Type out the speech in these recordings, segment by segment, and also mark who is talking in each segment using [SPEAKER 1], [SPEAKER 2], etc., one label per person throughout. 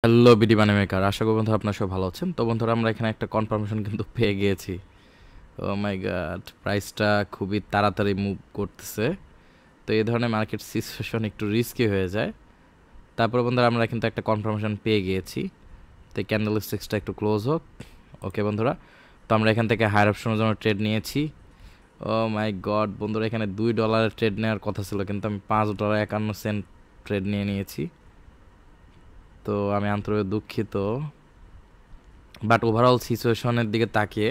[SPEAKER 1] Hello BD মানি maker, আশা করি বন্ধুরা আপনারা সব ভালো আছেন। তো বন্ধুরা আমরা এখানে একটা কনফার্মেশন কিন্তু পেয়ে গিয়েছি। ও মাই গড, প্রাইসটা খুবই তাড়াতাড়ি মুভ করতেছে। তো এই ধরনের মার্কেট সিচুয়েশন একটু রিস্কি হয়ে যায়। তারপরে বন্ধুরা আমরা কিন্তু একটা কনফার্মেশন পেয়ে গিয়েছি। তো ক্যান্ডেল স্টিক্সটা একটু ক্লোজ হোক। ওকে বন্ধুরা, তো আমরা এখান থেকে হায়ার অপশনের জন্য ট্রেড নিয়েছি। ও মাই গড বন্ধুরা, এখানে $2 ট্রেড নেওয়ার কথা ছিল, কিন্তু আমি $5.51 ট্রেড নিয়েছি। তো আমি আন্তরিক দুঃখিত, বাট ওভারঅল সিচুয়েশনের দিকে তাকিয়ে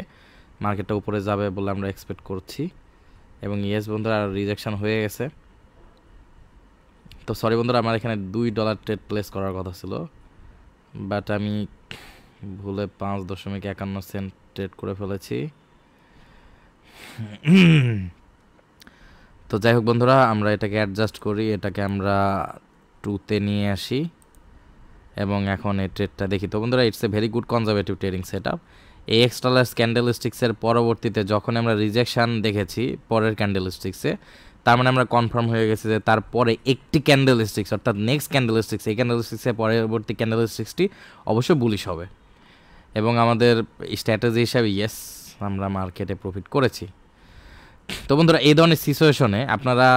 [SPEAKER 1] মার্কেটটা উপরে যাবে বলে আমরা এক্সপেক্ট করছি। এবং ইয়েস বন্ধুরা, রিজেকশন হয়ে গেছে। তো সরি বন্ধুরা, আমার এখানে $2 ট্রেড প্লেস করার কথা ছিল, বাট আমি ভুলে 5.51 ট্রেড করে ফেলেছি। তো যাই হোক বন্ধুরা, আমরা এটাকে অ্যাডজাস্ট করি, এটাকে আমরা 2-তে নিয়ে আসি এবং এখন এই ট্রেডটা দেখি। তো বন্ধুরা, it's a very good conservative trading set up. এই এক্সট্রালার ক্যান্ডেলস্টিক্সের পরবর্তীতে যখন আমরা রিজেকশান দেখেছি পরের ক্যান্ডেলস্টিক্সে, তার মানে আমরা কনফার্ম হয়ে গেছি যে তারপরে একটি ক্যান্ডেলস্টিক্স অর্থাৎ নেক্সট ক্যান্ডেলস্টিক্স, এই ক্যান্ডেলস্টিক্সের পরবর্তী ক্যান্ডেলস্টিক্সটি অবশ্যই বুলিশ হবে। এবং আমাদের স্ট্র্যাটেজি হিসাবে ইয়েস, আমরা মার্কেটে প্রফিট করেছি। তো বন্ধুরা, এই ধরনের সিচুয়েশনে আপনারা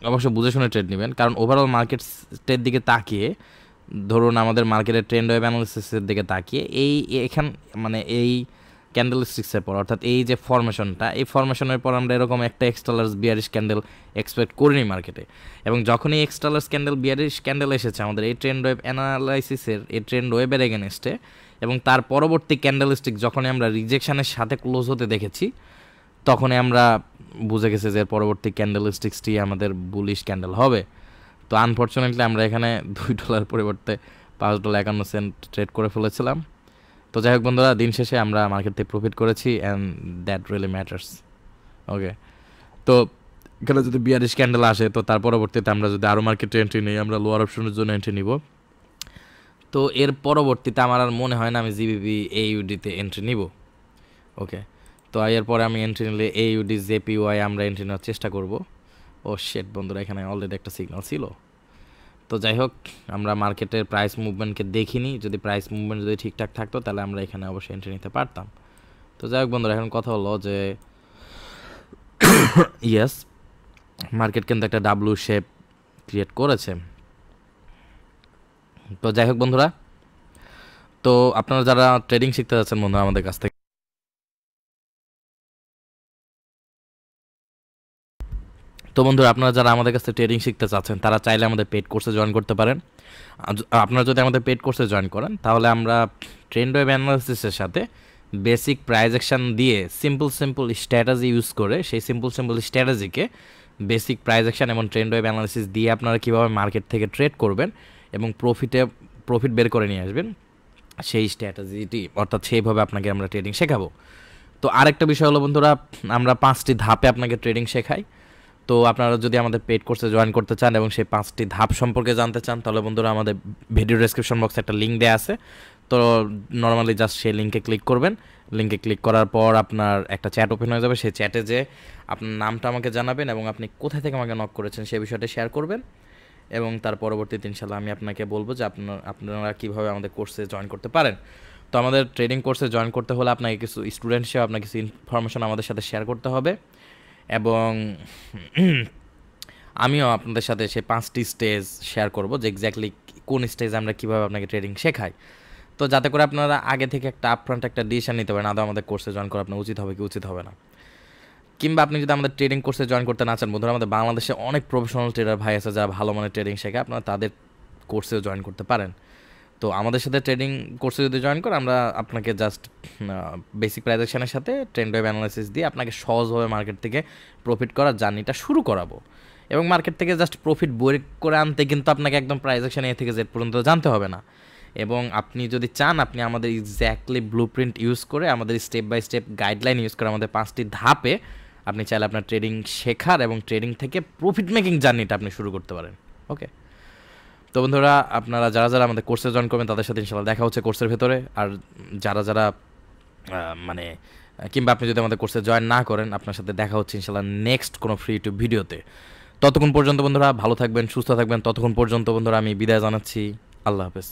[SPEAKER 1] অবশ্যই বুঝে শুনে ট্রেড নেবেন, কারণ ওভারঅল মার্কেটের দিকে তাকিয়ে, ধরুন আমাদের মার্কেটের ট্রেন্ড ওয়েভ অ্যানালিসিসের দিকে তাকিয়ে এই ক্যান্ডেলস্টিক্সের পর, অর্থাৎ এই যে ফরমেশনটা, এই ফরমেশনের পর আমরা এরকম একটা এক্সট্রালার্স বিয়ারিশ ক্যান্ডেল এক্সপেক্ট করিনি মার্কেটে। এবং যখন এই এক্সট্রালার্স ক্যান্ডেল বিয়ারিশ ক্যান্ডেল এসেছে আমাদের এই ট্রেন্ড ওয়েভ অ্যানালাইসিসের, এই ট্রেন্ড ওয়েভের এগেনস্টে, এবং তার পরবর্তী ক্যান্ডেলস্টিক যখনই আমরা রিজেকশনের সাথে ক্লোজ হতে দেখেছি, তখনই আমরা বুঝে গেছি যে পরবর্তী ক্যান্ডেলস্টিক্সটি আমাদের বুলিশ ক্যান্ডেল হবে। তো আনফর্চুনেটলি আমরা এখানে $2 পরিবর্তে $5.51 ট্রেড করে ফেলেছিলাম। তো যাই হোক বন্ধুরা, দিন শেষে আমরা মার্কেট থেকে প্রফিট করেছি, অ্যান্ড দ্যাট রিয়েলি ম্যাটার্স। ওকে, তো এখানে যদি বিয়ারিশ ক্যান্ডেল আসে, তো তার পরবর্তীতে আমরা যদি আরও মার্কেটে এন্ট্রি নিই, আমরা লোয়ার অপশনের জন্য এন্ট্রি নিব। তো এর পরবর্তীতে আমার আর মনে হয় না আমি জিবিবি এইউডিতে এন্ট্রি নিব। ওকে, তো এরপরে আমি এন্ট্রি নিলে এইউডি জেপিওয়াই আমরা এন্ট্রি নেওয়ার চেষ্টা করব। ও শেট বন্ধুরা, এখানে অলরেডি একটা সিগন্যাল ছিল। তো যাই হোক, আমরা মার্কেটের প্রাইস মুভমেন্টকে দেখিনি, যদি প্রাইস মুভমেন্ট যদি ঠিকঠাক থাকতো তাহলে আমরা এখানে অবশ্যই এন্ট্রি নিতে পারতাম। তো যাই হোক বন্ধুরা, এখন কথা হলো যে ইয়েস, মার্কেট কিন্তু একটা ডাব্লিউ শেপ ক্রিয়েট করেছে। তো যাই হোক বন্ধুরা, তো আপনারা যারা ট্রেডিং শিখতে যাচ্ছেন বন্ধুরা আমাদের কাছ থেকে, তো বন্ধুরা আপনারা যারা আমাদের কাছে ট্রেডিং শিখতে চাচ্ছেন, তারা চাইলে আমাদের পেড কোর্সে জয়েন করতে পারেন। আপনারা যদি আমাদের পেড কোর্সে জয়েন করেন, তাহলে আমরা ট্রেন্ড ওয়েভ অ্যানালিসিসের সাথে বেসিক প্রাইস অ্যাকশন দিয়ে সিম্পল স্ট্র্যাটেজি ইউজ করে, সেই সিম্পল স্ট্র্যাটেজিকে বেসিক প্রাইস অ্যাকশন এবং ট্রেন্ড ওয়েভ অ্যানালিসিস দিয়ে আপনারা কীভাবে মার্কেট থেকে ট্রেড করবেন এবং প্রফিট বের করে নিয়ে আসবেন, সেই স্ট্র্যাটেজিটি অর্থাৎ সেইভাবে আপনাকে আমরা ট্রেডিং শেখাবো। তো আরেকটা বিষয় হলো বন্ধুরা, আমরা 5টি ধাপে আপনাকে ট্রেডিং শেখাই। তো আপনারা যদি আমাদের পেড কোর্সে জয়েন করতে চান এবং সেই 5টি ধাপ সম্পর্কে জানতে চান, তাহলে বন্ধুরা আমাদের ভিডিও ডেসক্রিপশন বক্সে একটা লিঙ্ক দেওয়া আছে। তো নর্মালি জাস্ট সেই লিঙ্কে ক্লিক করবেন। লিঙ্কে ক্লিক করার পর আপনার একটা চ্যাট ওপেন হয়ে যাবে। সেই চ্যাটে যে আপনার নামটা আমাকে জানাবেন এবং আপনি কোথায় থেকে আমাকে নক করেছেন সেই বিষয়টা শেয়ার করবেন। এবং তার পরবর্তীতে ইনশাল্লাহ আমি আপনাকে বলবো যে আপনারা কীভাবে আমাদের কোর্সে জয়েন করতে পারেন। তো আমাদের ট্রেডিং কোর্সে জয়েন করতে হলে আপনাকে কিছু স্টুডেন্ট হিসেবে আপনাকে কিছু ইনফরমেশন আমাদের সাথে শেয়ার করতে হবে, এবং আমিও আপনাদের সাথে সেই 5টি স্টেজ শেয়ার করব যে এক্স্যাক্টলি কোন স্টেজে আমরা কীভাবে আপনাকে ট্রেডিং শেখাই। তো যাতে করে আপনারা আগে থেকে একটা আপফ্রন্ট একটা ডিসিশন নিতে পারেন আদৌ আমাদের কোর্সে জয়েন করা আপনার উচিত হবে কি উচিত হবে না। কিংবা আপনি যদি আমাদের ট্রেডিং কোর্সে জয়েন করতে না চান, বন্ধুরা আমাদের বাংলাদেশে অনেক প্রফেশনাল ট্রেডার ভাই আছে যারা ভালো মানের ট্রেডিং শেখে, আপনারা তাদের কোর্সেও জয়েন করতে পারেন। তো আমাদের সাথে ট্রেডিং কোর্সে যদি জয়েন করেন, আমরা আপনাকে জাস্ট বেসিক প্রাইস অ্যাকশনের সাথে ট্রেন্ড ওয়েভ অ্যানালাইসিস দিয়ে আপনাকে সহজভাবে মার্কেট থেকে প্রফিট করার জার্নিটা শুরু করাবো। এবং মার্কেট থেকে জাস্ট প্রফিট বই করে আনতে কিন্তু আপনাকে একদম প্রাইস অ্যাকশন এ থেকে জেড পর্যন্ত জানতে হবে না। এবং আপনি যদি চান, আপনি আমাদের এক্স্যাক্টলি ব্লু প্রিন্ট ইউজ করে, আমাদের step by step guideline use করে, আমাদের 5টি ধাপে আপনি চাইলে আপনার ট্রেডিং শেখার এবং ট্রেডিং থেকে প্রফিট মেকিং জার্নিটা আপনি শুরু করতে পারেন। ওকে, তো বন্ধুরা আপনারা যারা আমাদের কোর্সে জয়েন করবেন তাদের সাথে ইনশাল্লাহ দেখা হচ্ছে কোর্সের ভেতরে। আর যারা মানে কিংবা আপনি যদি আমাদের কোর্সে জয়েন না করেন, আপনার সাথে দেখা হচ্ছে ইনশাল্লাহ নেক্সট কোনো ফ্রি ইউটিউব ভিডিওতে। ততক্ষণ পর্যন্ত বন্ধুরা ভালো থাকবেন, সুস্থ থাকবেন। ততক্ষণ পর্যন্ত বন্ধুরা আমি বিদায় জানাচ্ছি। আল্লাহ হাফেজ।